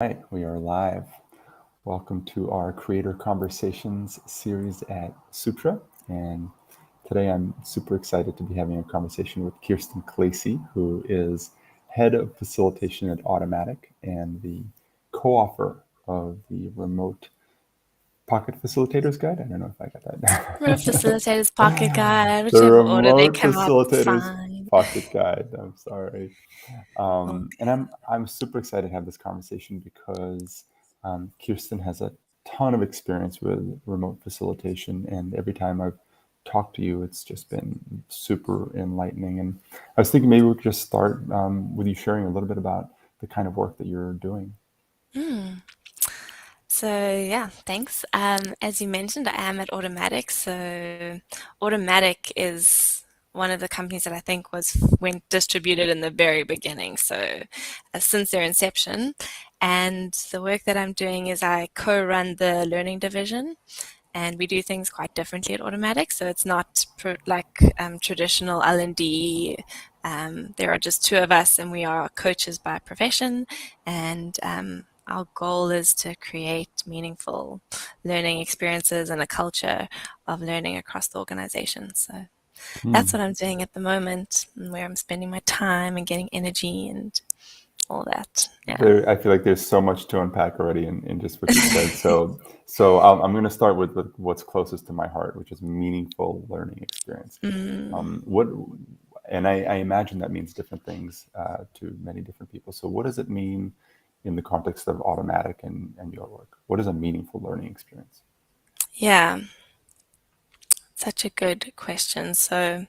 Right, we are live. Welcome to our Creator Conversations series at Sutra. And today I'm super excited to be having a conversation with Kirsten Clacey, who is Head of Facilitation at Automattic and the co-author of the Remote Pocket Facilitators Guide. I don't know if I got Remote that. Facilitator's Pocket Guide, The whichever order they Remote come out Facilitators fine. Pocket Guide. I'm sorry. Oh, And I'm super excited to have this conversation because Kirsten has a ton of experience with remote facilitation, and every time I've talked to you, it's just been super enlightening. And I was thinking maybe we could just start with you sharing a little bit about the kind of work that you're doing. So yeah, thanks. As you mentioned, I am at Automattic. So Automattic is one of the companies that I think went distributed in the very beginning. So since their inception, and the work that I'm doing is I co-run the learning division. And we do things quite differently at Automattic. So it's not like traditional L&D. There are just two of us, and we are coaches by profession. And our goal is to create meaningful learning experiences and a culture of learning across the organization. So that's Hmm. what I'm doing at the moment, and where I'm spending my time and getting energy and all that. Yeah. I feel like there's so much to unpack already in just what you said. So I'm going to start with what's closest to my heart, which is meaningful learning experience. Mm. What, and I imagine that means different things to many different people. So what does it mean in the context of Automatic and your work? What is a meaningful learning experience? Yeah, such a good question. So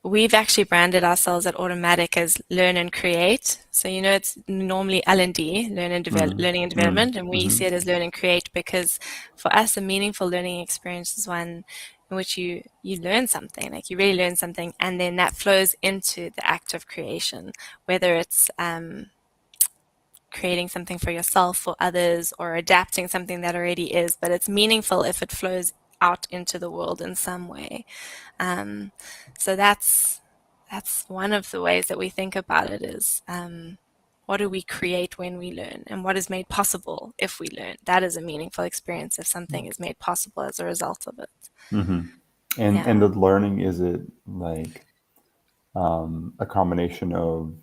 we've actually branded ourselves at Automattic as Learn and Create. So it's normally L&D, Mm, learning and mm, development, and we hmm. see it as Learn and Create because for us, a meaningful learning experience is one in which you learn something, like you really learn something, and then that flows into the act of creation, whether it's creating something for yourself or others or adapting something that already is, but it's meaningful if it flows out into the world in some way. Um, so that's one of the ways that we think about it is what do we create when we learn and what is made possible if we learn. That is a meaningful experience if something is made possible as a result of it. Hmm. And Yeah. the learning, is it like a combination of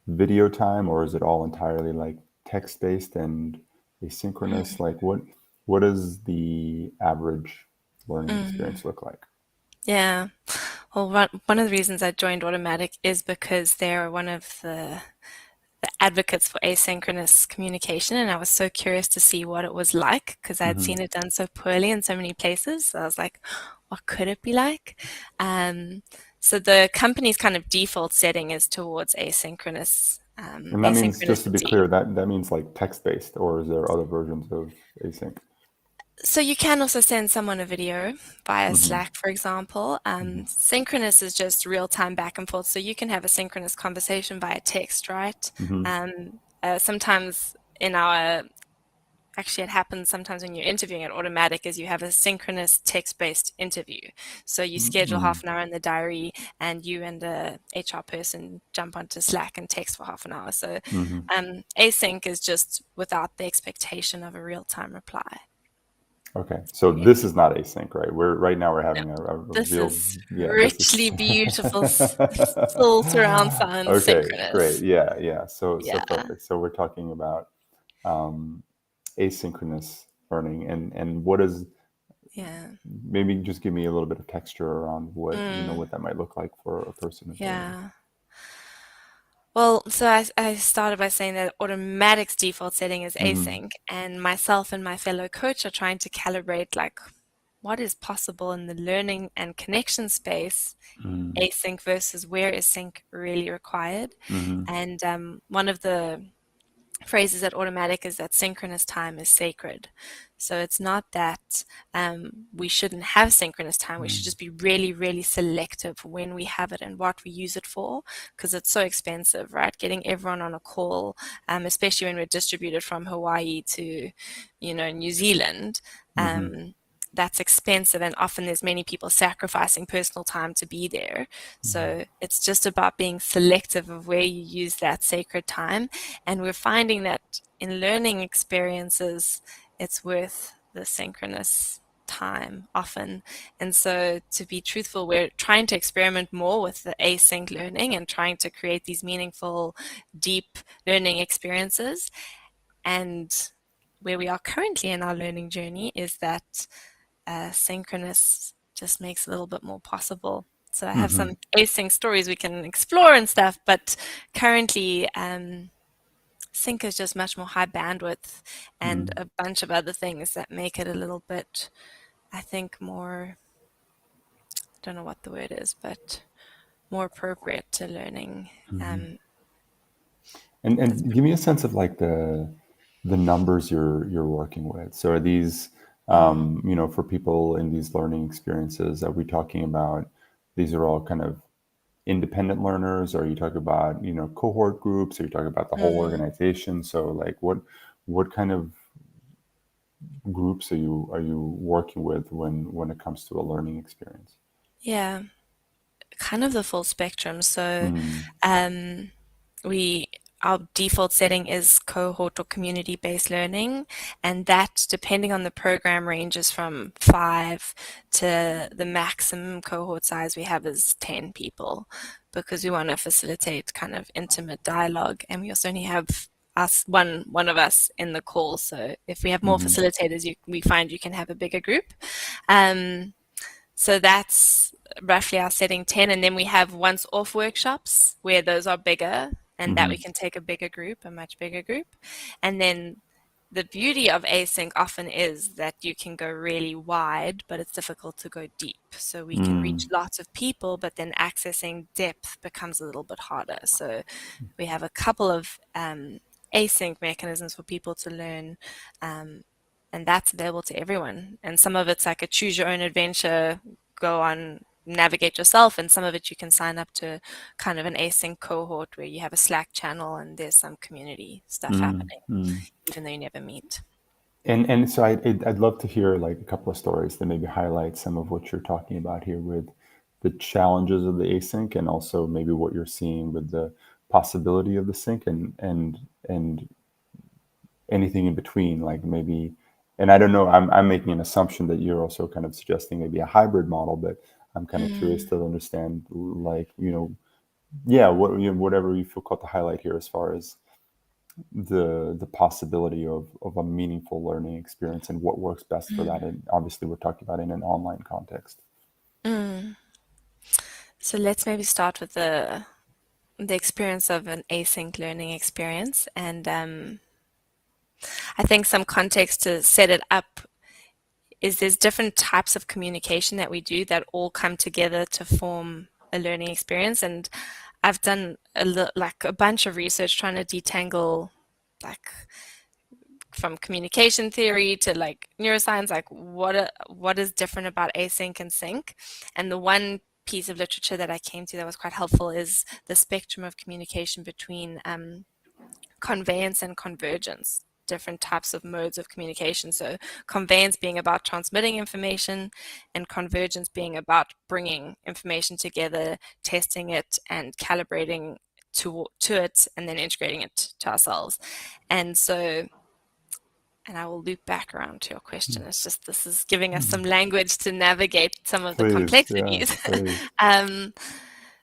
video time, or is it all entirely like text based and asynchronous? Like what does the average learning Mm. experience look like? Yeah. Well, one of the reasons I joined Automatic is because they're one of the advocates for asynchronous communication, and I was so curious to see what it was like because I had Hmm. seen it done so poorly in so many places. So I was like, what could it be like? Um, so the company's kind of default setting is towards And that means, just to be asynchronicity. clear, that means like text based, or is there other versions of async? So you can also send someone a video via Hmm. Slack, for example. Hmm. Synchronous is just real time back and forth. So you can have a synchronous conversation via text, right? Hmm. Sometimes in our Actually, it happens sometimes when you're interviewing at Automatic is you have a synchronous text-based interview. So you schedule Hmm. half an hour in the diary and you and the HR person jump onto Slack and text for half an hour. So Hmm. async is just without the expectation of a real-time reply. Okay, so Yeah. this is not async, right? We're No, having a this real, is yeah, this richly is beautiful, full surround sound okay, great. synchronous. Yeah. So Yeah, perfect. So we're talking about um, asynchronous learning, and what is, yeah. maybe just give me a little bit of texture around Mm, what that might look like for a person who's learning. yeah. Well, so I started by saying that Automatic's default setting is Hmm. async, and myself and my fellow coach are trying to calibrate like what is possible in the learning and connection space, Hmm. async versus where is sync really required. Hmm. And one of the phrases at Automatic is that synchronous time is sacred. So it's not that we shouldn't have synchronous time. We should just be really, really selective when we have it and what we use it for, because it's so expensive, right? Getting everyone on a call, especially when we're distributed from Hawaii to, New Zealand. Hmm. Um, that's expensive, and often there's many people sacrificing personal time to be there. So it's just about being selective of where you use that sacred time. And we're finding that in learning experiences, it's worth the synchronous time often. And so, to be truthful, we're trying to experiment more with the async learning and trying to create these meaningful, deep learning experiences. And where we are currently in our learning journey is that synchronous just makes it a little bit more possible. So I have some async stories we can explore and stuff, but currently sync is just much more high bandwidth and a bunch of other things that make it a little bit, I think, more, I don't know what the word is, but more appropriate to learning. That's And give me a sense of like the numbers you're working with. So are these for people in these learning experiences, are we talking about these are all kind of independent learners? Or are you talking about, cohort groups? Are you talking about the whole organization? So like what kind of groups are you working with when it comes to a learning experience? yeah, kind of the full spectrum. So Mm, um, we our default setting is cohort or community-based learning, and that, depending on the program, ranges from 5 to the maximum cohort size we have is 10 people, because we want to facilitate kind of intimate dialogue, and we also only have one of us in the call. So if we have more facilitators, we find you can have a bigger group. Um, so that's roughly our setting 10. And then we have once off workshops where those are bigger and that we can take a bigger group, a much bigger group. And then the beauty of async often is that you can go really wide, but it's difficult to go deep. So we can reach lots of people, but then accessing depth becomes a little bit harder. So we have a couple of async mechanisms for people to learn, and that's available to everyone. And some of it's like a choose your own adventure, go on, navigate yourself, and some of it you can sign up to kind of an async cohort where you have a Slack channel and there's some community stuff mm, happening, mm. even though you never meet. And so I'd love to hear like a couple of stories that maybe highlight some of what you're talking about here with the challenges of the async, and also maybe what you're seeing with the possibility of the sync, and anything in between, like maybe. And I don't know, I'm making an assumption that you're also kind of suggesting maybe a hybrid model, but I'm kind of curious Mm, to understand, like, yeah, whatever you feel called to highlight here as far as the possibility of a meaningful learning experience and what works best for that. And obviously we're talking about in an online context. mm. So let's maybe start with the experience of an async learning experience. And I think some context to set it up is there's different types of communication that we do that all come together to form a learning experience. And I've done like a bunch of research trying to detangle, like, from communication theory to like neuroscience, like what is different about async and sync. And the one piece of literature that I came to that was quite helpful is the spectrum of communication between conveyance and convergence, different types of modes of communication. So conveyance being about transmitting information, and convergence being about bringing information together, testing it and calibrating to it, and then integrating it to ourselves. And so, and I will loop back around to your question. It's just, this is giving us some language to navigate some of the Please, yeah, complexities. please. um,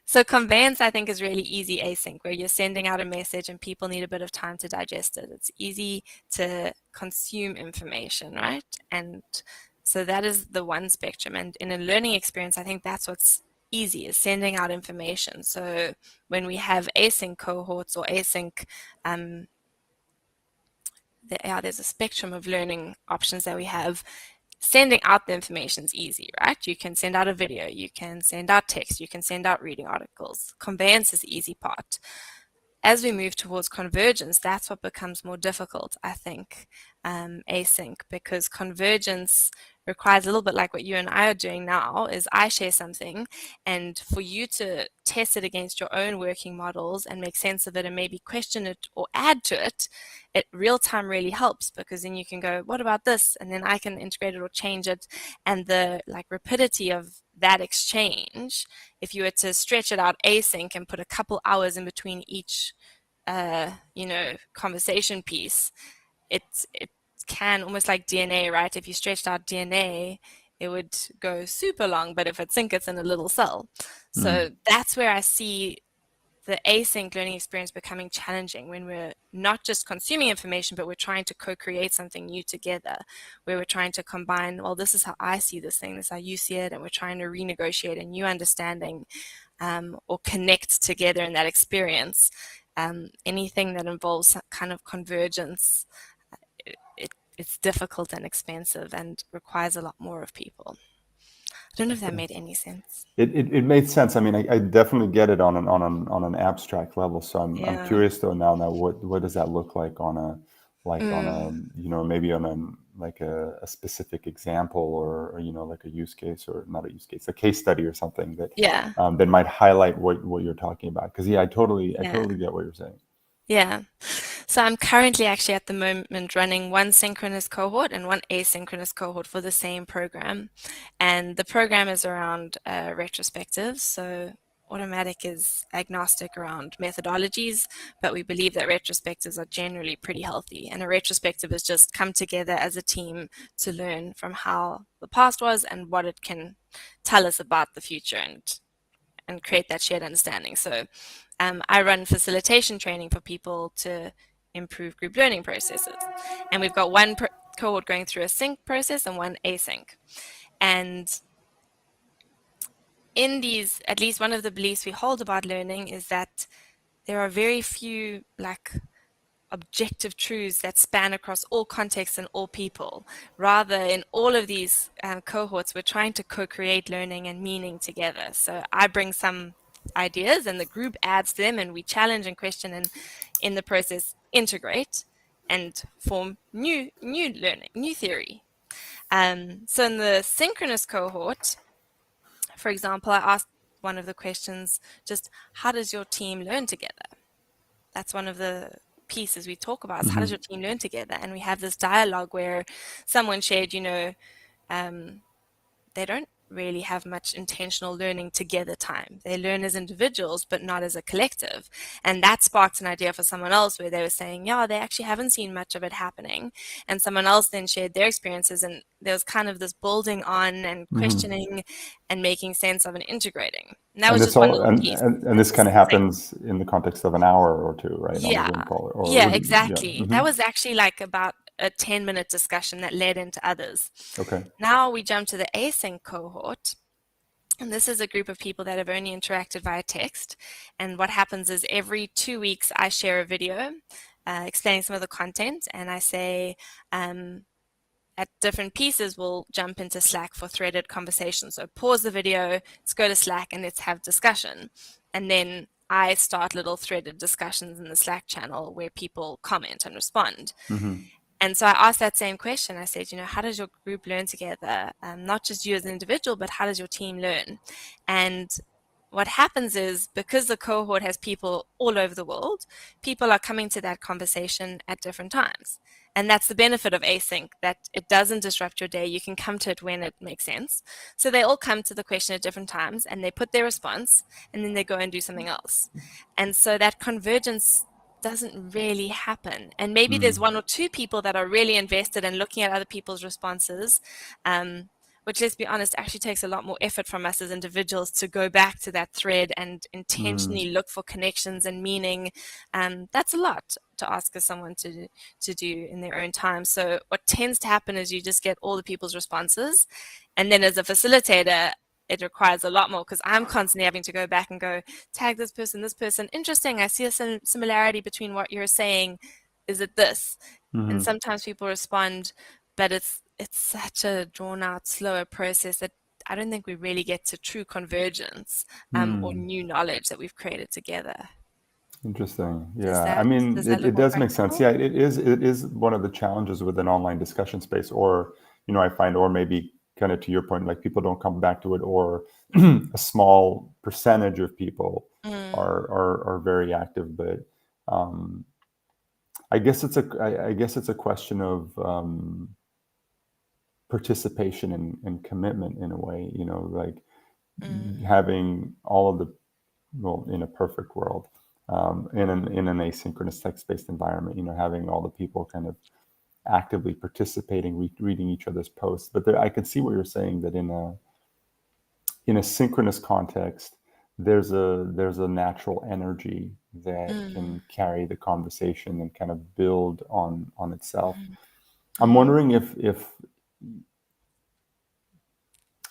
so conveyance, I think, is really easy async, where you're sending out a message and people need a bit of time to digest it. It's easy to consume information, right? And so that is the one spectrum. And in a learning experience, I think that's what's easy, is sending out information. So when we have async cohorts or async, there's a spectrum of learning options that we have. Sending out the information is easy, right? You can send out a video, you can send out text, you can send out reading articles. Conveyance is the easy part. as we move towards convergence, that's what becomes more difficult, I think, async, because convergence requires a little bit like what you and I are doing now, is I share something, and for you to test it against your own working models and make sense of it and maybe question it or add to it, real time really helps, because then you can go, what about this? And then I can integrate it or change it. And the like rapidity of that exchange, if you were to stretch it out async and put a couple hours in between each conversation piece, it can almost like DNA, right? If you stretched out DNA, it would go super long, but if it's sync, it's in a little cell. So that's where I see the async learning experience becoming challenging, when we're not just consuming information, but we're trying to co-create something new together, where we're trying to combine, well, this is how I see this thing, this is how you see it, and we're trying to renegotiate a new understanding, or connect together in that experience. Anything that involves kind of convergence, it's difficult and expensive and requires a lot more of people. I don't know if that made any sense. It made sense. I mean, I definitely get it on an abstract level. So I'm Yeah. curious though now what does that look like on a maybe on a specific example, or like a use case, or not a use case, a case study or something that Yeah. that might highlight what you're talking about. Because I totally Yeah. get what you're saying. Yeah. So I'm currently actually at the moment running one synchronous cohort and one asynchronous cohort for the same program. And the program is around retrospectives. So Automattic is agnostic around methodologies, but we believe that retrospectives are generally pretty healthy. And a retrospective is just come together as a team to learn from how the past was and what it can tell us about the future, and create that shared understanding. So I run facilitation training for people to improve group learning processes. And we've got one cohort going through a sync process and one async. And in these, at least one of the beliefs we hold about learning is that there are very few objective truths that span across all contexts and all people. Rather, in all of these cohorts, we're trying to co-create learning and meaning together. So I bring some ideas and the group adds to them, and we challenge and question, and in the process integrate and form new learning, new theory. So in the synchronous cohort, for example, I asked one of the questions, just how does your team learn together? That's one of the pieces we talk about, is how does your team learn together? And we have this dialogue where someone shared, they don't really have much intentional learning together time. They learn as individuals, but not as a collective. And that sparked an idea for someone else where they were saying, yeah, they actually haven't seen much of it happening. And someone else then shared their experiences, and there was kind of this building on and questioning and making sense of and integrating. And that And was this just one all little piece. and this kind of happens in the context of an hour or two, right, on a Yeah, Zoom call, or yeah, would you, yeah. exactly. That was actually like about a 10-minute discussion that led into others. Okay. Now we jump to the async cohort. And this is a group of people that have only interacted via text. And what happens is every 2 weeks, I share a video explaining some of the content. And I say, at different pieces, we'll jump into Slack for threaded conversation. So pause the video, let's go to Slack and let's have discussion. And then I start little threaded discussions in the Slack channel where people comment and respond. And so I asked that same question. I said, how does your group learn together? Not just you as an individual, but how does your team learn? And what happens is, because the cohort has people all over the world, people are coming to that conversation at different times. And that's the benefit of async, that it doesn't disrupt your day. You can come to it when it makes sense. So they all come to the question at different times and they put their response and then they go and do something else. And so that convergence doesn't really happen. And maybe there's one or two people that are really invested in looking at other people's responses, which, let's be honest, actually takes a lot more effort from us as individuals to go back to that thread and intentionally look for connections and meaning. That's a lot to ask of someone to do in their own time. So what tends to happen is you just get all the people's responses. And then as a facilitator, it requires a lot more, because I'm constantly having to go back and go, tag this person, interesting, I see a similarity between what you're saying, is it this? And sometimes people respond, but it's such a drawn out, slower process that I don't think we really get to true convergence or new knowledge that we've created together. Interesting. Does Yeah. I mean, that look it more does make sense. practical? Yeah, it is one of the challenges with an online discussion space, or, I find, or maybe kind of to your point, like people don't come back to it, or a small percentage of people Mm, are very active. But um, I guess it's a question of participation and commitment in a way, like mm, having all of the, well, in a perfect world, in an asynchronous text-based environment, having all the people kind of actively participating, reading each other's posts. But I can see what you're saying, that in a synchronous context, there's a natural energy that mm, can carry the conversation and kind of build on itself. mm, I'm mm, wondering if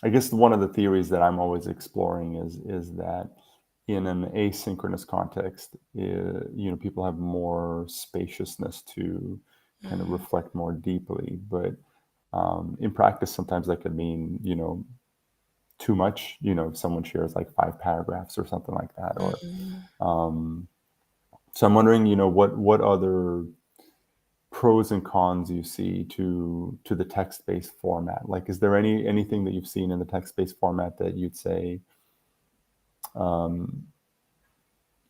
I guess one of the theories that I'm always exploring is that in an asynchronous context, people have more spaciousness to kind of mm, reflect more deeply. But in practice, sometimes that could mean, too much. If someone shares like 5 paragraphs or something like that, or mm. um, so I'm wondering, what other pros and cons you see to the text-based format. Like, is there anything that you've seen in the text-based format that you'd say um,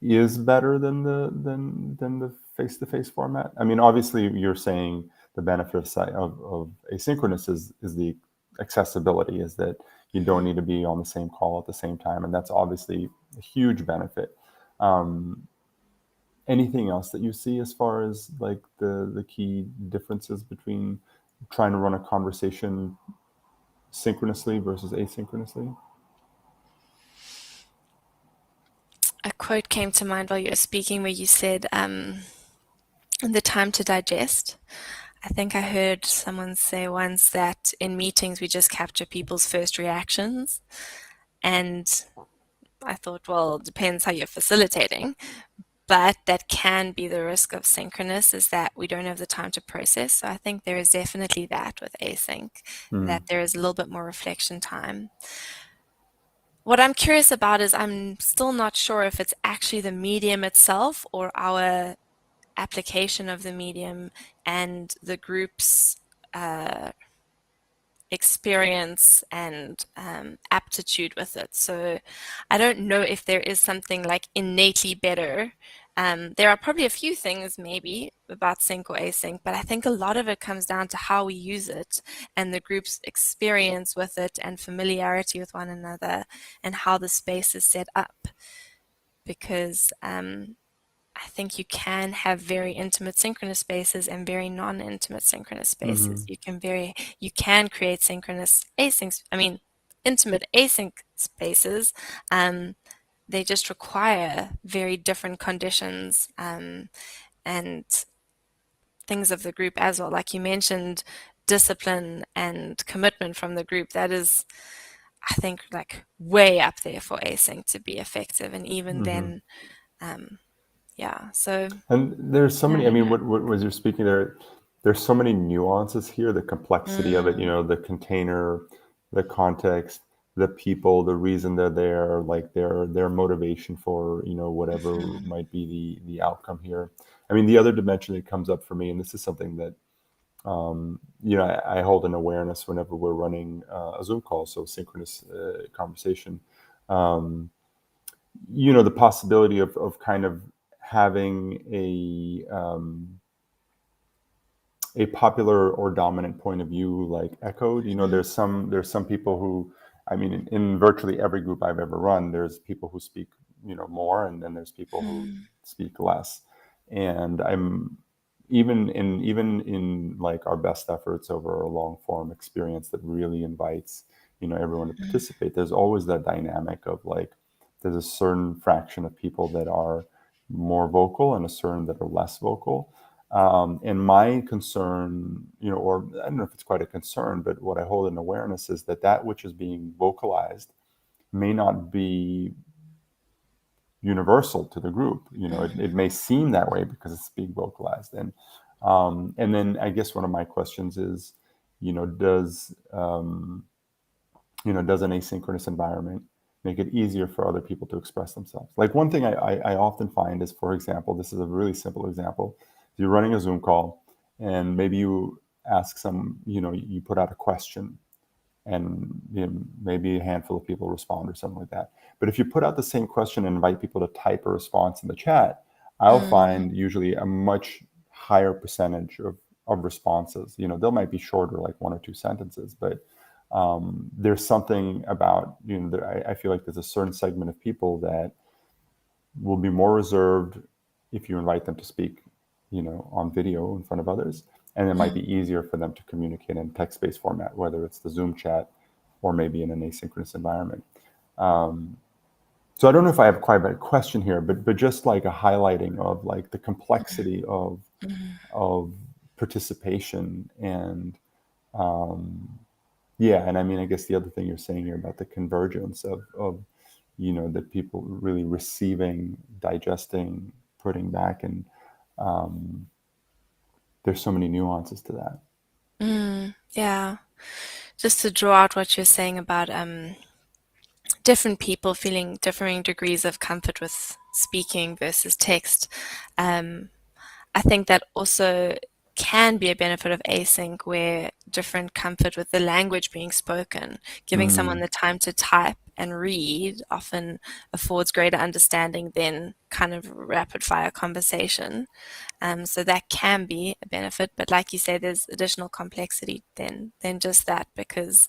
is better than the face-to-face format? I mean, obviously, you're saying the benefit of asynchronous is the accessibility, is that you don't need to be on the same call at the same time, and that's obviously a huge benefit. Um, Anything else that you see as far as like the key differences between trying to run a conversation synchronously versus asynchronously? A quote came to mind while you were speaking where you said, the time to digest. I think I heard someone say once that in meetings we just capture people's first reactions. And I thought, well, it depends how you're facilitating. But that can be the risk of synchronous, is that we don't have the time to process. So I think there is definitely that with async, that Mm, there is a little bit more reflection time. What I'm curious about is I'm still not sure if it's actually the medium itself or our application of the medium and the group's uh, experience and aptitude with it. So I don't know if there is something like innately better. There are probably a few things maybe about sync or async, but I think a lot of it comes down to how we use it and the group's experience with it and familiarity with one another and how the space is set up. Because I think you can have very intimate synchronous spaces and very non-intimate synchronous spaces. hmm You can create synchronous async, I mean, intimate async spaces. Um, they just require very different conditions and things of the group as well. Like you mentioned, discipline and commitment from the group. That is, I think, like way up there for async to be effective. And even hmm then, yeah. So And there's so yeah, I many. I don't mean, know. what was you're speaking there? There's so many nuances here. The complexity of it. Mm, The container, the context, the people, the reason they're there, like their motivation for whatever mhm, might be the outcome here. I mean, the other dimension that comes up for me, and this is something that I hold an awareness whenever we're running a Zoom call, so synchronous conversation. Um, the possibility of kind of having a popular or dominant point of view like echoed. mm, There's some people who, I mean, in virtually every group I've ever run, there's people who speak more, and then there's people who mm, speak less. And even in like our best efforts over a long form experience that really invites everyone to mm, participate, there's always that dynamic of like there's a certain fraction of people that are more vocal and a certain that are less vocal. And my concern, or I don't know if it's quite a concern, but what I hold in awareness is that which is being vocalized may not be universal to the group. It may seem that way because it's being vocalized. And then I guess one of my questions is, does an asynchronous environment make it easier for other people to express themselves. Like one thing I often find is, for example, this is a really simple example. You're running a Zoom call and maybe you ask you put out a question and maybe a handful of people respond or something like that. But if you put out the same question and invite people to type a response in the chat, I'll Mm, find usually a much higher percentage of responses. They might be shorter, like 1 or 2 sentences, but there's something about, I feel like there's a certain segment of people that will be more reserved if you invite them to speak, on video in front of others. And it might mm, be easier for them to communicate in text-based format, whether it's the Zoom chat or maybe in an asynchronous environment. So I don't know if I have quite a question here, but just like a highlighting of like the complexity mm, of participation and yeah, and I mean, I guess the other thing you're saying here about the convergence of the people really receiving, digesting, putting back, and there's so many nuances to that. yeah. Just to draw out what you're saying about different people feeling differing degrees of comfort with speaking versus text. Um, I think that also can be a benefit of async where different comfort with the language being spoken, giving someone Mm, the time to type and read often affords greater understanding than kind of rapid fire conversation. So that can be a benefit, but like you say, there's additional complexity than just that because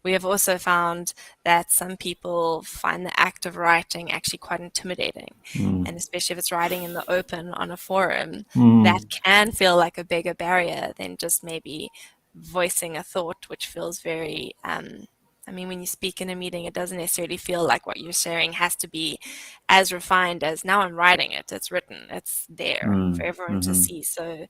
we have also found that some people find the act of writing actually quite intimidating, mm, and especially if it's writing in the open on a forum, that mm, can feel like a bigger barrier than just maybe voicing a thought, which feels very I mean, when you speak in a meeting, it doesn't necessarily feel like what you're sharing has to be as refined as now I'm writing it. It's written, it's there for mm, everyone to mm-hmm, see. So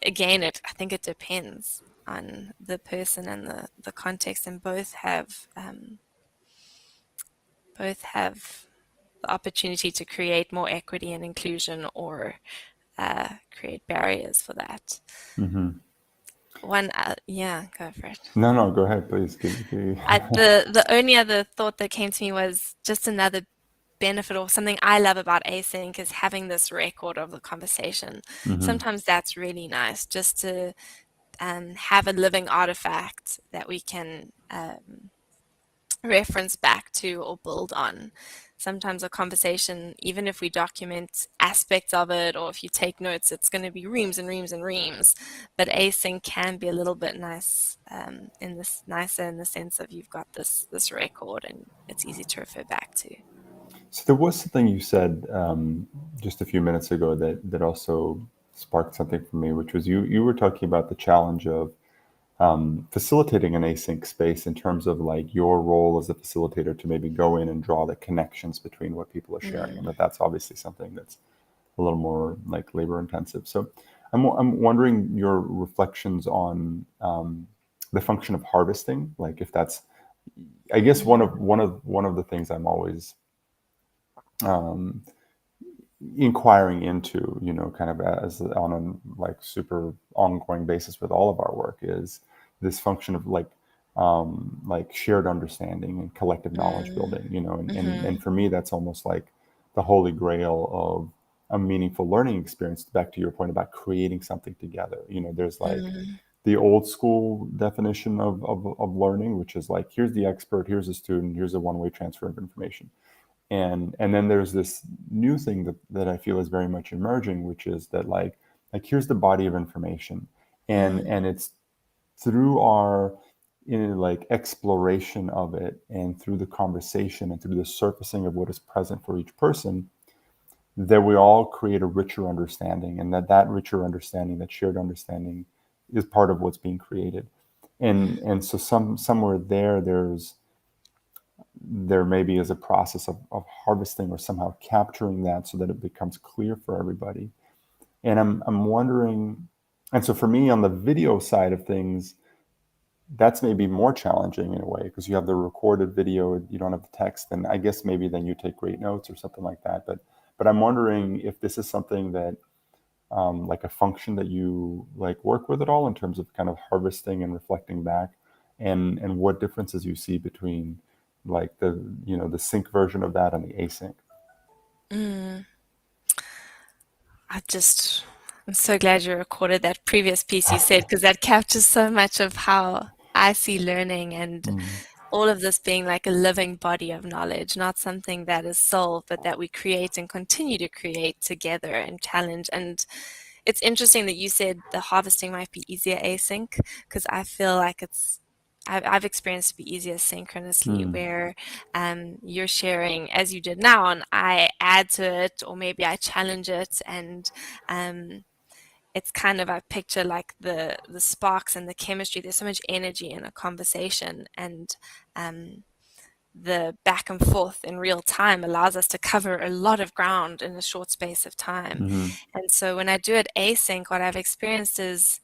again, I think it depends on the person and the context, and both have the opportunity to create more equity and inclusion or create barriers for that. mm-hmm. Yeah, go for it. No, no, go ahead, please. The only other thought that came to me was just another benefit or something I love about async is having this record of the conversation. Mm-hmm, Sometimes that's really nice just to have a living artifact that we can reference back to or build on. Sometimes a conversation, even if we document aspects of it or if you take notes, it's going to be reams and reams and reams. But async can be a little bit nicer in the sense of you've got this record and it's easy to refer back to. So there was something you said just a few minutes ago that also sparked something for me, which was you were talking about the challenge of facilitating an async space in terms of like your role as a facilitator to maybe go in and draw the connections between what people are sharing, and Mm, that's obviously something that's a little more like labor intensive. So I'm wondering your reflections on the function of harvesting, like if that's, I guess mm, one of the things I'm always um, inquiring into, kind of as on a like super ongoing basis with all of our work is this function of like shared understanding and collective knowledge mm, building, and mhm, for me that's almost like the holy grail of a meaningful learning experience. Back to your point about creating something together, there's like mm, the old school definition of learning, which is like here's the expert, here's a student, here's a one-way transfer of information, and then there's this new thing that I feel is very much emerging, which is that like here's the body of information, mm, and it's through our like exploration of it and through the conversation and through the surfacing of what is present for each person that we all create a richer understanding, and that richer understanding, that shared understanding, is part of what's being created, and so somewhere there maybe is a process of harvesting or somehow capturing that so that it becomes clear for everybody. And I'm wondering, and so for me on the video side of things, that's maybe more challenging in a way because you have the recorded video, you don't have the text, and I guess maybe then you take great notes or something like that. But I'm wondering if this is something that like a function that you like work with at all in terms of kind of harvesting and reflecting back, and what differences you see between like the the sync version of that and the async? Mm. I'm so glad you recorded that previous piece you said, because that captures so much of how I see learning and Mm, all of this being like a living body of knowledge, not something that is solved, but that we create and continue to create together and challenge. And it's interesting that you said the harvesting might be easier async, because I feel like I've experienced to be easier synchronously, mm, where you're sharing as you did now, and I add to it, or maybe I challenge it, and um, it's kind of, I picture like the sparks and the chemistry. There's so much energy in a conversation, and um, the back and forth in real time allows us to cover a lot of ground in a short space of time. mm, And so when I do it async, what I've experienced is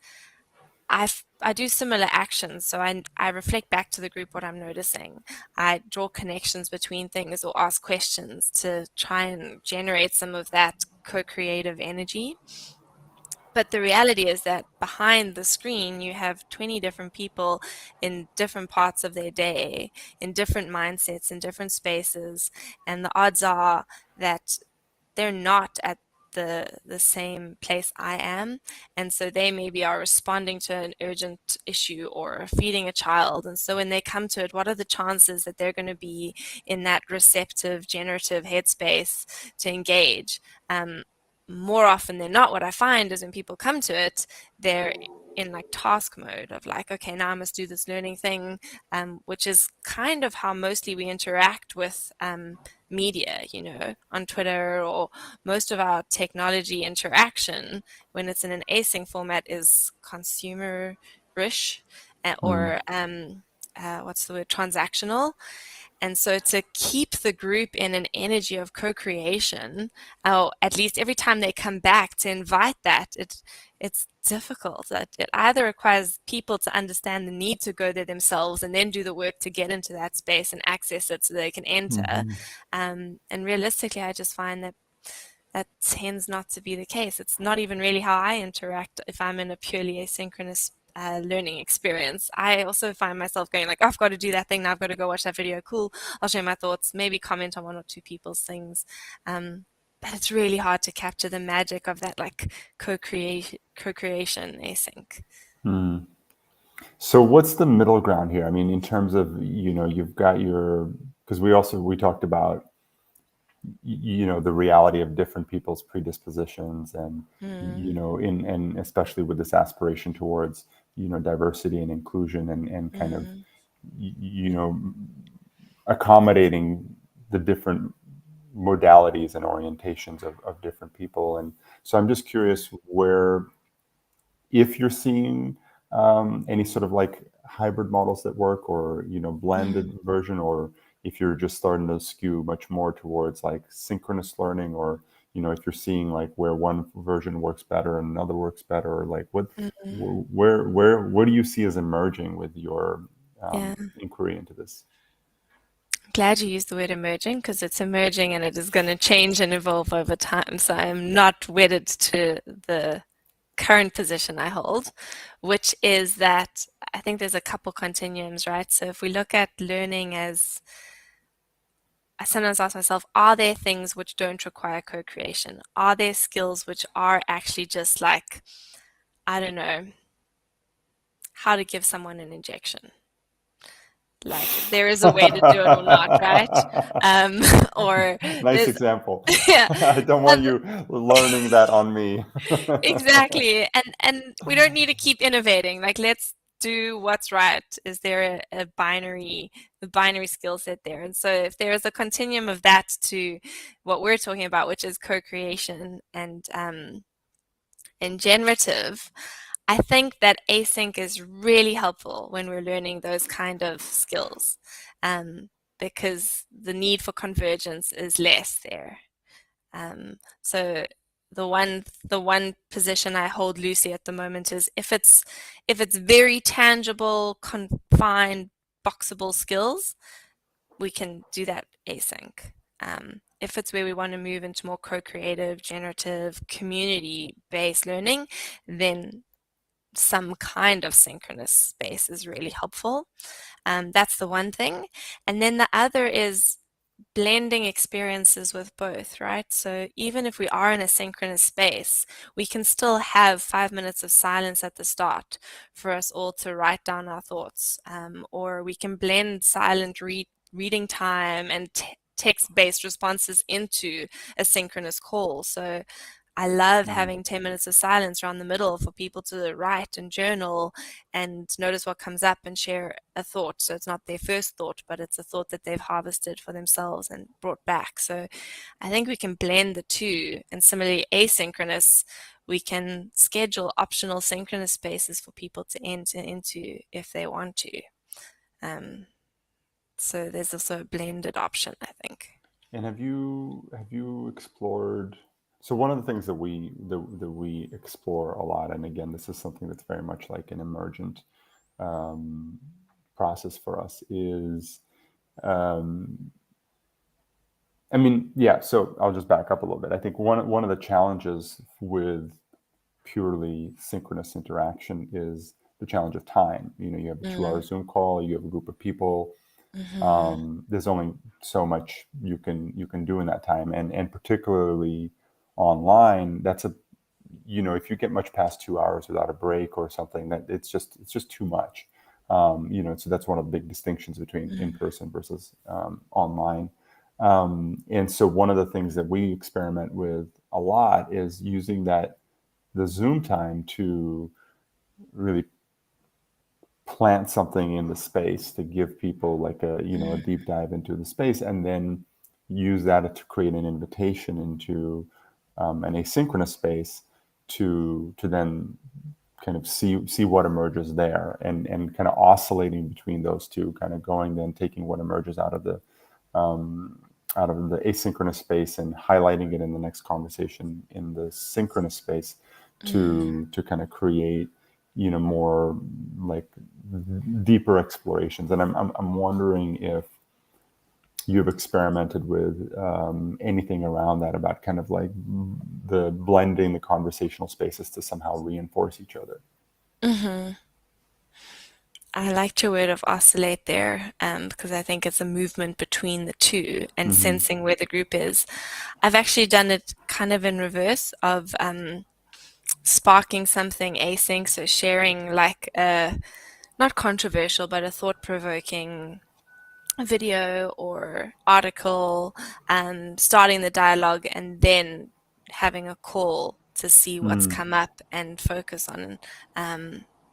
I do similar actions. So I reflect back to the group what I'm noticing. I draw connections between things or ask questions to try and generate some of that co-creative energy. But the reality is that behind the screen, you have 20 different people in different parts of their day, in different mindsets, in different spaces. And the odds are that they're not at the same place I am. And so they maybe are responding to an urgent issue or feeding a child. And so when they come to it, what are the chances that they're going to be in that receptive, generative headspace to engage? More often than not, what I find is when people come to it, they're in like task mode of like, okay, now I must do this learning thing, which is kind of how mostly we interact with media, on Twitter, or most of our technology interaction when it's in an async format is consumer-ish, mm, or what's the word, transactional. And so to keep the group in an energy of co-creation, or at least every time they come back to invite that, it's difficult. It either requires people to understand the need to go there themselves and then do the work to get into that space and access it so they can enter. mhm, And realistically, I just find that that tends not to be the case. It's not even really how I interact if I'm in a purely asynchronous learning experience. I also find myself going like, oh, I've got to do that thing now. I've got to go watch that video. Cool. I'll share my thoughts, maybe comment on one or two people's things. But it's really hard to capture the magic of that like co-creation async. mm. So what's the middle ground here? I mean, in terms of, you've got your, because we talked about, the reality of different people's predispositions and, Mm, and especially with this aspiration towards, diversity and inclusion and kind of, mm, you know, accommodating the different modalities and orientations of different people. And so I'm just curious where, if you're seeing any sort of like hybrid models that work, or mm, blended version, or if you're just starting to skew much more towards like synchronous learning, or if you're seeing like where one version works better and another works better, or like mm. what do you see as emerging with your Yeah. inquiry into this? Glad you used the word emerging, because it's emerging and it is going to change and evolve over time. So I'm not wedded to the current position I hold, which is that I think there's a couple continuums, right? So if we look at learning as, I sometimes ask myself, are there things which don't require co-creation? Are there skills which are actually just like, I don't know, how to give someone an injection? Like there is a way to do it or not, right? Um, or Nice there's, example. yeah, I don't want you learning that on me. exactly. And we don't need to keep innovating. Like let's do what's right. Is there a binary skill set there? And so if there is a continuum of that to what we're talking about, which is co-creation and generative, I think that async is really helpful when we're learning those kind of skills, because the need for convergence is less there. So the one position I hold loosely at the moment is if it's very tangible, confined, boxable skills, we can do that async. If it's where we want to move into more co-creative, generative, community-based learning, then some kind of synchronous space is really helpful. That's the one thing. And then the other is blending experiences with both, right? So even if we are in a synchronous space, we can still have 5 minutes of silence at the start for us all to write down our thoughts, or we can blend silent reading time and text-based responses into a synchronous call. So I love having 10 minutes of silence around the middle for people to write and journal and notice what comes up and share a thought. So it's not their first thought, but it's a thought that they've harvested for themselves and brought back. So I think we can blend the two. And similarly, asynchronous, we can schedule optional synchronous spaces for people to enter into if they want to. So there's also a blended option, I think. And have you explored? So one of the things that we explore a lot, and again, this is something that's very much like an emergent um, process for us, is I mean, yeah. So I'll just back up a little bit. I think one of the challenges with purely synchronous interaction is the challenge of time. You have a 2 hour Zoom call, you have a group of people. There's only so much you can do in that time, and particularly online, that's a if you get much past 2 hours without a break or something, that it's just too much. So that's one of the big distinctions between in person versus online. And so one of the things that we experiment with a lot is using the Zoom time to really plant something in the space to give people like a deep dive into the space, and then use that to create an invitation into an asynchronous space to then kind of see what emerges there, and kind of oscillating between those two, kind of going, then taking what emerges out of the asynchronous space and highlighting it in the next conversation in the synchronous space to kind of create more like deeper explorations. And I'm wondering if you've experimented with anything around that, about kind of like the blending the conversational spaces to somehow reinforce each other. I liked your word of oscillate there, because I think it's a movement between the two and Mm-hmm. sensing where the group is. I've actually done it kind of in reverse of sparking something async, so sharing like a not controversial, but a thought-provoking video or article, starting the dialogue and then having a call to see what's Mm-hmm. come up and focus on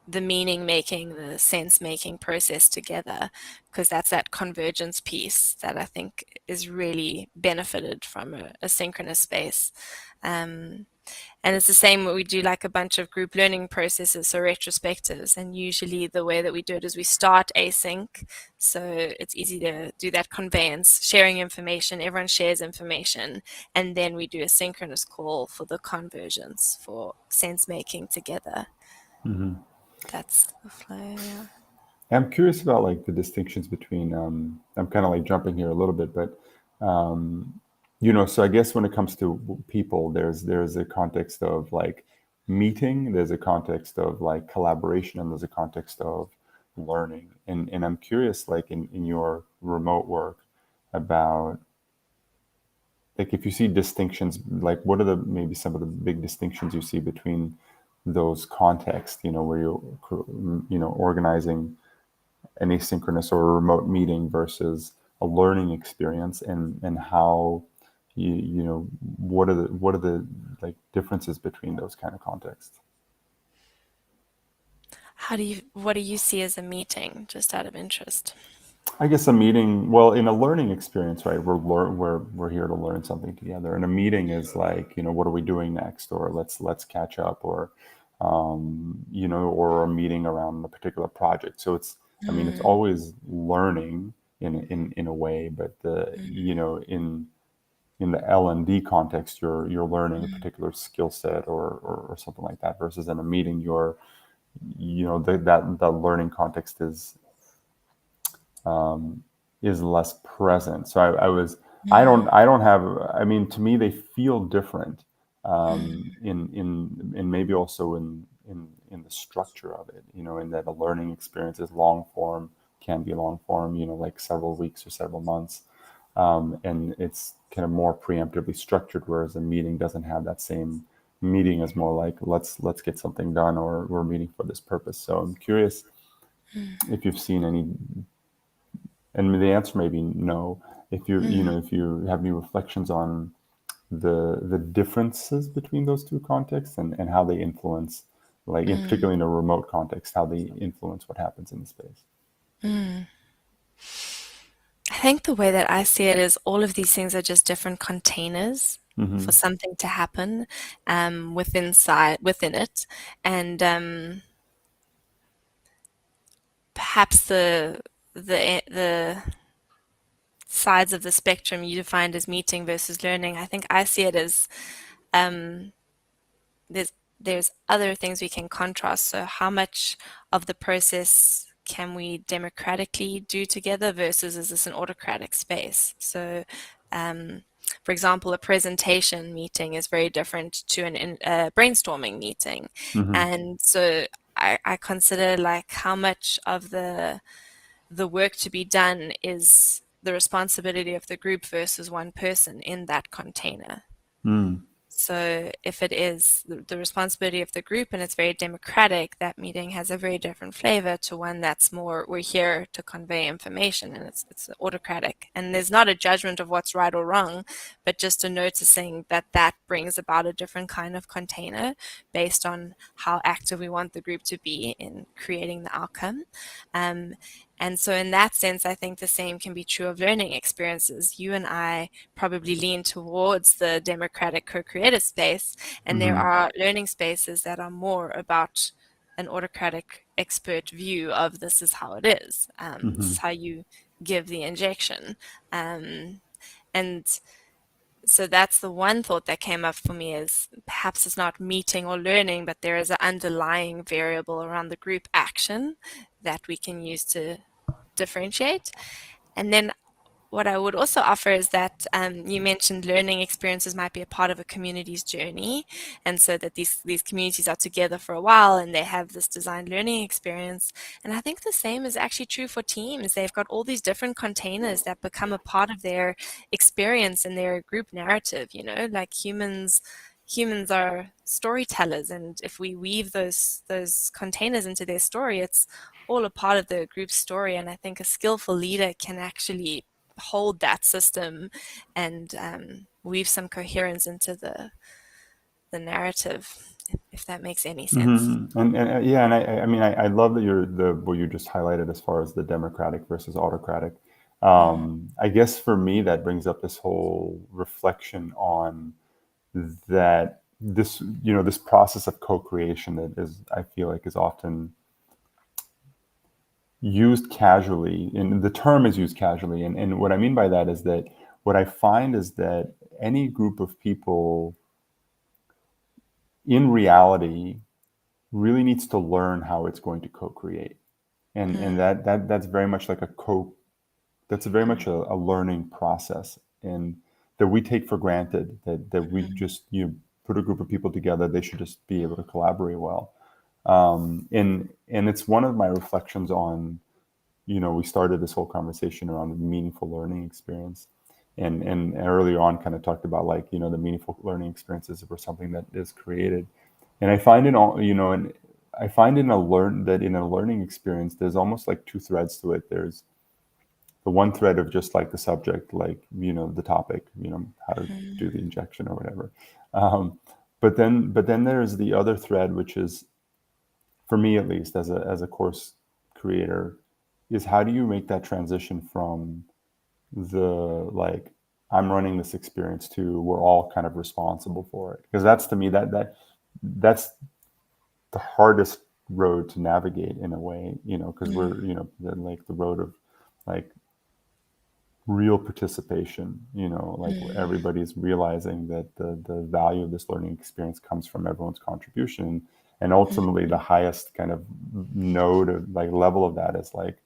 the meaning making, the sense making process together, because that's that convergence piece that I think is really benefited from a synchronous space. And it's the same when we do like a bunch of group learning processes, so retrospectives. And usually the way that we do it is we start async. So it's easy to do that conveyance, sharing information, everyone shares information. And then we do a synchronous call for the convergence, for sense making together. Mm-hmm. That's the flow, yeah. I'm curious about like the distinctions between. I'm kind of like jumping here a little bit, but so I guess when it comes to people, there's a context of like meeting, there's a context of like collaboration, and there's a context of learning. And I'm curious, like in your remote work, about like if you see distinctions, like what are the maybe some of the big distinctions you see between those contexts, where you're organizing an asynchronous or a remote meeting versus a learning experience, and how what are the like differences between those kind of contexts. What do you see as a meeting, just out of interest? I guess a meeting, well, in a learning experience, right? We're here to learn something together, and a meeting is like, what are we doing next, or let's catch up, or or a meeting around a particular project. So I mean, it's always learning in a way, but in the L&D context, you're learning a particular skill set, or something like that. Versus in a meeting, that learning context is less present. So I don't have, I mean, to me, they feel different, in maybe also in the structure of it, in that a learning experience is long form, can be long form, like several weeks or several months. And it's kind of more preemptively structured, whereas a meeting doesn't have that same. Meeting is more like let's get something done, or we're meeting for this purpose. So I'm curious if you've seen any, and the answer may be no. If if you have any reflections on the differences between those two contexts, and how they influence, like in particularly in a remote context, how they influence what happens in the space. I think the way that I see it is all of these things are just different containers for Mm-hmm. something to happen within it, and perhaps the sides of the spectrum you defined as meeting versus learning. I think I see it as um, there's other things we can contrast. So how much of the process can we democratically do together versus is this an autocratic space? So for example, a presentation meeting is very different to a brainstorming meeting. Mm-hmm. And so I consider like how much of the work to be done is the responsibility of the group versus one person in that container. Mm. So if it is the responsibility of the group and it's very democratic, that meeting has a very different flavor to one that's more, we're here to convey information and it's autocratic. And there's not a judgment of what's right or wrong, but just a noticing that that brings about a different kind of container based on how active we want the group to be in creating the outcome. Um, and so in that sense, I think the same can be true of learning experiences. You and I probably lean towards the democratic co-creative space, and there Mm-hmm. are learning spaces that are more about an autocratic expert view of this is how it is. This Mm-hmm. is how you give the injection. And so that's the one thought that came up for me is perhaps it's not meeting or learning, but there is an underlying variable around the group action that we can use to differentiate. And then what I would also offer is that you mentioned learning experiences might be a part of a community's journey, and so that these communities are together for a while and they have this designed learning experience. And I think the same is actually true for teams. They've got all these different containers that become a part of their experience and their group narrative. Like humans are storytellers, and if we weave those containers into their story, it's all a part of the group story. And I think a skillful leader can actually hold that system and weave some coherence into the narrative, if that makes any sense. Mm-hmm. And yeah, and I mean, I love that what you just highlighted as far as the democratic versus autocratic. Mm, I guess for me, that brings up this whole reflection on that this process of co-creation that is, I feel like, is often used casually, and the term is used casually. And what I mean by that is that what I find is that any group of people in reality really needs to learn how it's going to co-create. And mm, that's very much like that's very much a learning process, and that we take for granted that we mm, just put a group of people together, they should just be able to collaborate well. And it's one of my reflections on, we started this whole conversation around the meaningful learning experience, and earlier on kind of talked about, like, the meaningful learning experiences were something that is created. And I find in all, and I find in a learning experience, there's almost like two threads to it. There's the one thread of just like the subject, like, the topic, how to do the mm, injection or whatever. um, but then there's the other thread, which is, for me at least, as a course creator, is how do you make that transition from the, like, I'm running this experience to we're all kind of responsible for it, because that's, to me, that's the hardest road to navigate in a way, because mm, we're, like the road of, like, real participation, like where mm, everybody's realizing that the value of this learning experience comes from everyone's contribution. And ultimately the highest kind of node of, like, level of that is, like,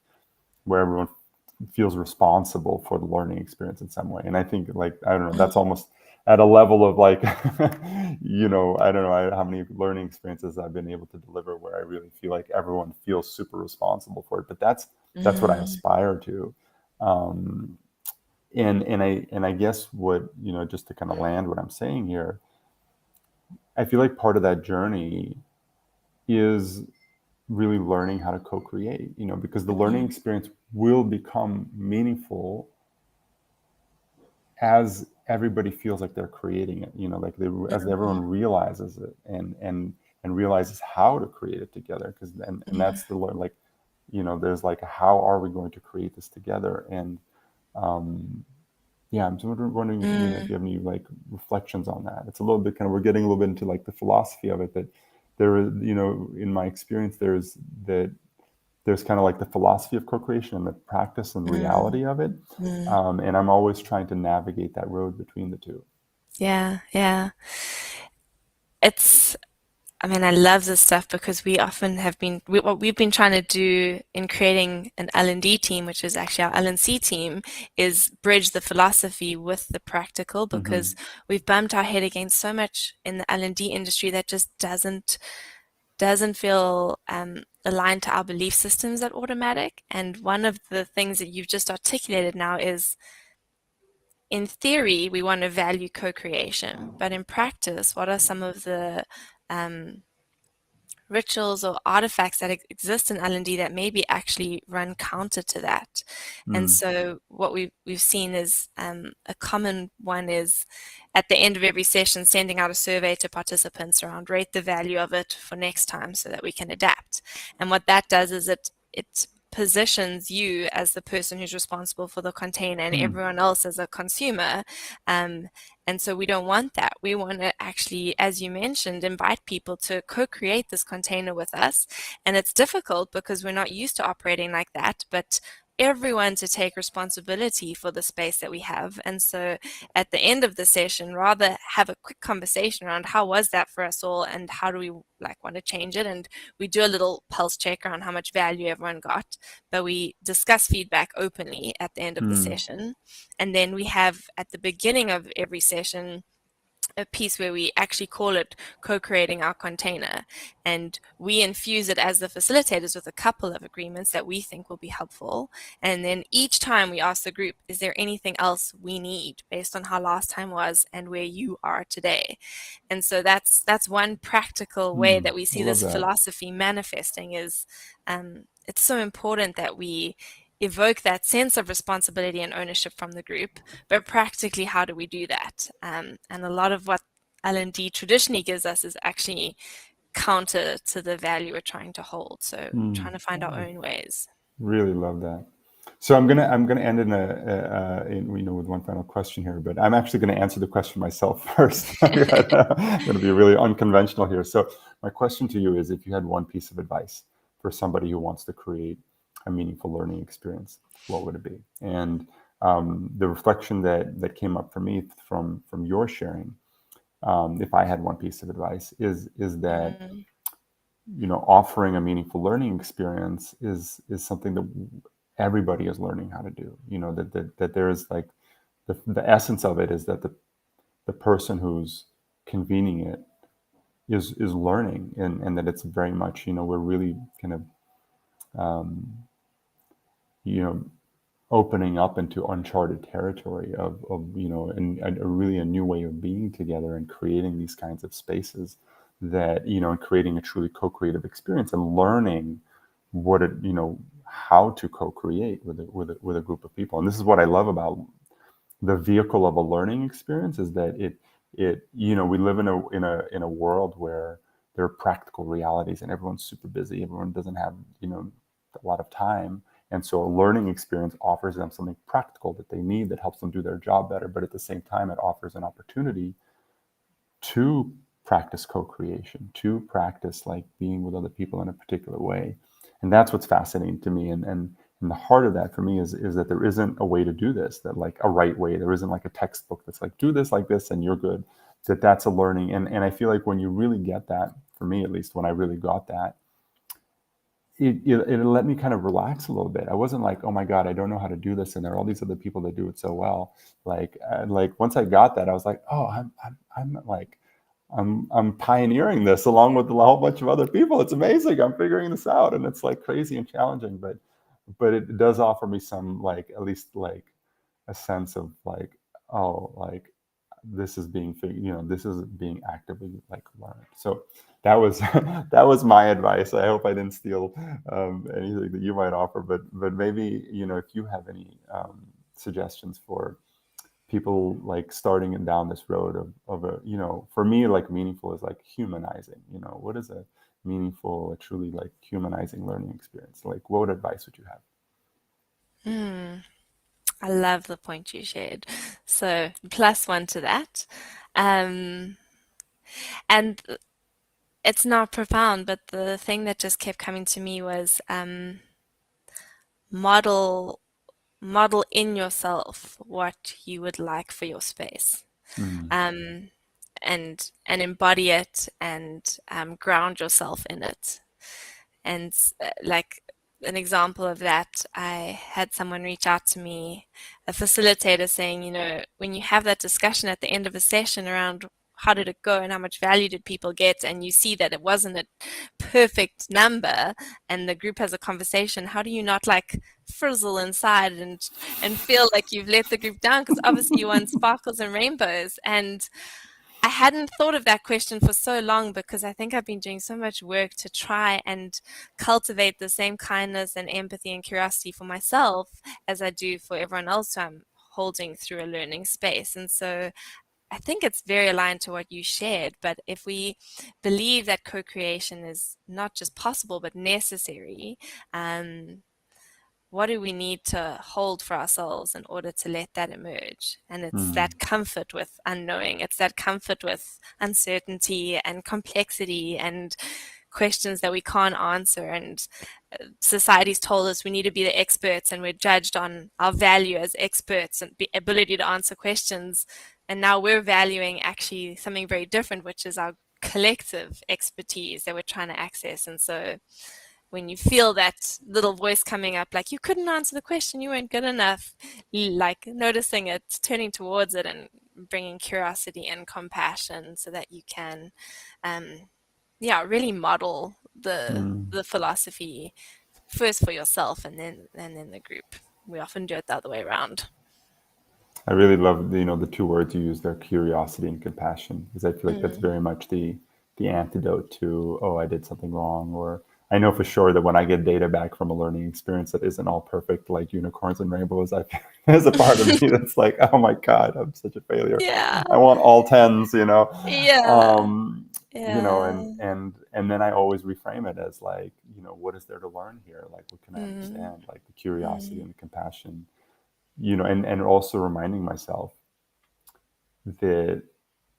where everyone feels responsible for the learning experience in some way. And I think, like, I don't know, mm, that's almost, at a level of like, you know, I don't know how many learning experiences I've been able to deliver where I really feel like everyone feels super responsible for it. But that's what I aspire to. Um, and I guess what, you know, just to kind of land what I'm saying here, I feel like part of that journey is really learning how to co-create, you know, because the learning experience will become meaningful as everybody feels like they're creating it, you know, like as everyone realizes it and realizes how to create it together. Because and that's the like, you know, there's like, how are we going to create this together? And yeah, I'm just wondering, you know, if you have any like reflections on that. It's a little bit kind of, we're getting a little bit into like the philosophy of it, that there is, you know, in my experience, there's kind of like the philosophy of co-creation and the practice and reality of it. And I'm always trying to navigate that road between the two. Yeah, yeah. It's, I mean, I love this stuff because we often have been, what we've been trying to do in creating an L&D team, which is actually our L&C team, is bridge the philosophy with the practical, because we've bumped our head against so much in the L&D industry that just doesn't feel aligned to our belief systems at Automattic. And one of the things that you've just articulated now is, in theory, we want to value co-creation, but in practice, what are some of the rituals or artifacts that exist in L&D that maybe actually run counter to that? And so what we've seen is a common one is, at the end of every session, sending out a survey to participants around rate the value of it for next time so that we can adapt. And what that does is it positions you as the person who's responsible for the container and everyone else as a consumer. And so we don't want that. We want to actually, as you mentioned, invite people to co-create this container with us. And it's difficult because we're not used to operating like that, but everyone to take responsibility for the space that we have. And so at the end of the session, rather have a quick conversation around how was that for us all and how do we like want to change it. And we do a little pulse check around how much value everyone got, but we discuss feedback openly at the end of the session. And then we have at the beginning of every session a piece where we actually call it co-creating our container, and we infuse it as the facilitators with a couple of agreements that we think will be helpful. And then each time we ask the group, is there anything else we need based on how last time was and where you are today? And so that's one practical way that we I see love this that. philosophy manifesting is it's so important that we evoke that sense of responsibility and ownership from the group, but practically, how do we do that? And a lot of what L&D traditionally gives us is actually counter to the value we're trying to hold. So trying to find our I own ways. really love that. So I'm gonna end in, you know, with one final question here, but I'm actually going to answer the question myself first. I'm going to be really unconventional here. So my question to you is, if you had one piece of advice for somebody who wants to create a meaningful learning experience, what would it be? And the reflection that came up for me from your sharing, if I had one piece of advice, is that, you know, offering a meaningful learning experience is something that everybody is learning how to do. You know, that there is like the essence of it is that the person who's convening it is learning, and that it's very much, you know, we're really kind of you know, opening up into uncharted territory of you know, and a really a new way of being together and creating these kinds of spaces that, you know, and creating a truly co-creative experience and learning what it, you know, how to co-create with a group of people. And this is what I love about the vehicle of a learning experience, is that it, you know, we live in a world where there are practical realities and everyone's super busy, everyone doesn't have, you know, a lot of time. And so a learning experience offers them something practical that they need, that helps them do their job better, but at the same time it offers an opportunity to practice co-creation, to practice like being with other people in a particular way. And that's what's fascinating to me. And the heart of that for me is that there isn't a way to do this, that like a right way. There isn't like a textbook that's like, do this like this and you're good. That's a learning. And I feel like when you really get that, for me at least, when I really got that, it let me kind of relax a little bit. I wasn't like, oh my God, I don't know how to do this, and there are all these other people that do it so well. Like once I got that, I was like, oh, I'm like, I'm pioneering this along with a whole bunch of other people. It's amazing. I'm figuring this out, and it's like crazy and challenging, but it does offer me some, like, at least like a sense of like, oh, like this is being this is being actively like learned. So that was that was my advice. I hope I didn't steal anything that you might offer, but maybe if you have any suggestions for people like starting and down this road of a for me, like meaningful is like humanizing. What is a meaningful, a truly like humanizing learning experience? Like, what advice would you have? I love the point you shared. So +1 to that. And it's not profound, but the thing that just kept coming to me was model in yourself what you would like for your space. Mm, Um, and embody it and ground yourself in it. And like an example of that, I had someone reach out to me, a facilitator, saying, when you have that discussion at the end of a session around how did it go and how much value did people get, and you see that it wasn't a perfect number, and the group has a conversation, how do you not like frizzle inside and feel like you've let the group down? Because obviously you want sparkles and rainbows. And I hadn't thought of that question for so long because I think I've been doing so much work to try and cultivate the same kindness and empathy and curiosity for myself as I do for everyone else who I'm holding through a learning space. And so I think it's very aligned to what you shared. But if we believe that co-creation is not just possible but necessary, what do we need to hold for ourselves in order to let that emerge? And it's mm, that comfort with unknowing. It's that comfort with uncertainty and complexity and questions that we can't answer. And society's told us we need to be the experts, and we're judged on our value as experts and the ability to answer questions. And now we're valuing actually something very different, which is our collective expertise that we're trying to access. And so when you feel that little voice coming up, like you couldn't answer the question, you weren't good enough, like noticing it, turning towards it, and bringing curiosity and compassion so that you can, really model mm. the philosophy first for yourself and then the group. We often do it the other way around. I really love the two words you use there, curiosity and compassion, because I feel like that's Mm, very much the antidote to, oh, I did something wrong, or I know for sure that when I get data back from a learning experience that isn't all perfect, like unicorns and rainbows, I feel there's a part of me that's like, oh my God, I'm such a failure. yeah, I want all tens. yeah, Um, yeah. and then I always reframe it as like, what is there to learn here? Like, what can I Mm, understand? Like the curiosity mm, and the compassion, and also reminding myself that,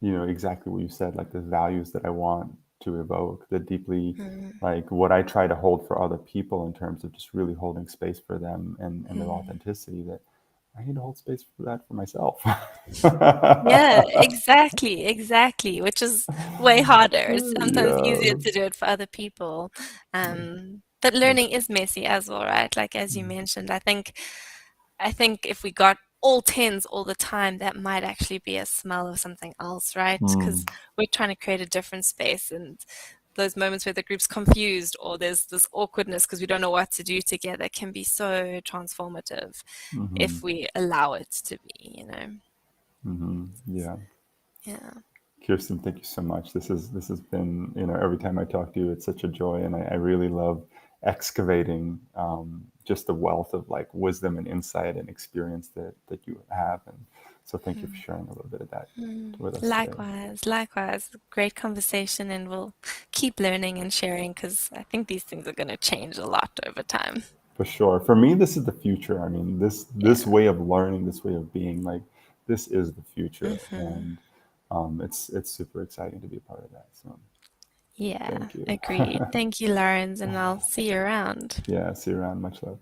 exactly what you said, like the values that I want to evoke, that deeply, mm, like what I try to hold for other people in terms of just really holding space for them and their mm. authenticity, that I need to hold space for that for myself. Yeah, exactly, exactly, which is way harder. It's sometimes easier Yeah. to do it for other people. But learning is messy as well, right? Like as you mentioned, I think if we got all tens all the time, that might actually be a smell of something else, right? Because Mm, we're trying to create a different space, and those moments where the group's confused or there's this awkwardness because we don't know what to do together can be so transformative hmm if we allow it to be. Yeah. Yeah. Kirsten, thank you so much. This has been, every time I talk to you, it's such a joy, and I really love excavating just the wealth of like wisdom and insight and experience that you have, and so thank you for sharing a little bit of that with us today. Likewise, likewise. Great conversation, and we'll keep learning and sharing because I think these things are going to change a lot over time. For sure. For me, this is the future. I mean, this Yeah. way of learning, this way of being, like this is the future, hmm and it's super exciting to be a part of that. So Yeah, thank you. agreed. Thank you, Lawrence, and I'll see you around. Yeah. See you around. Much love.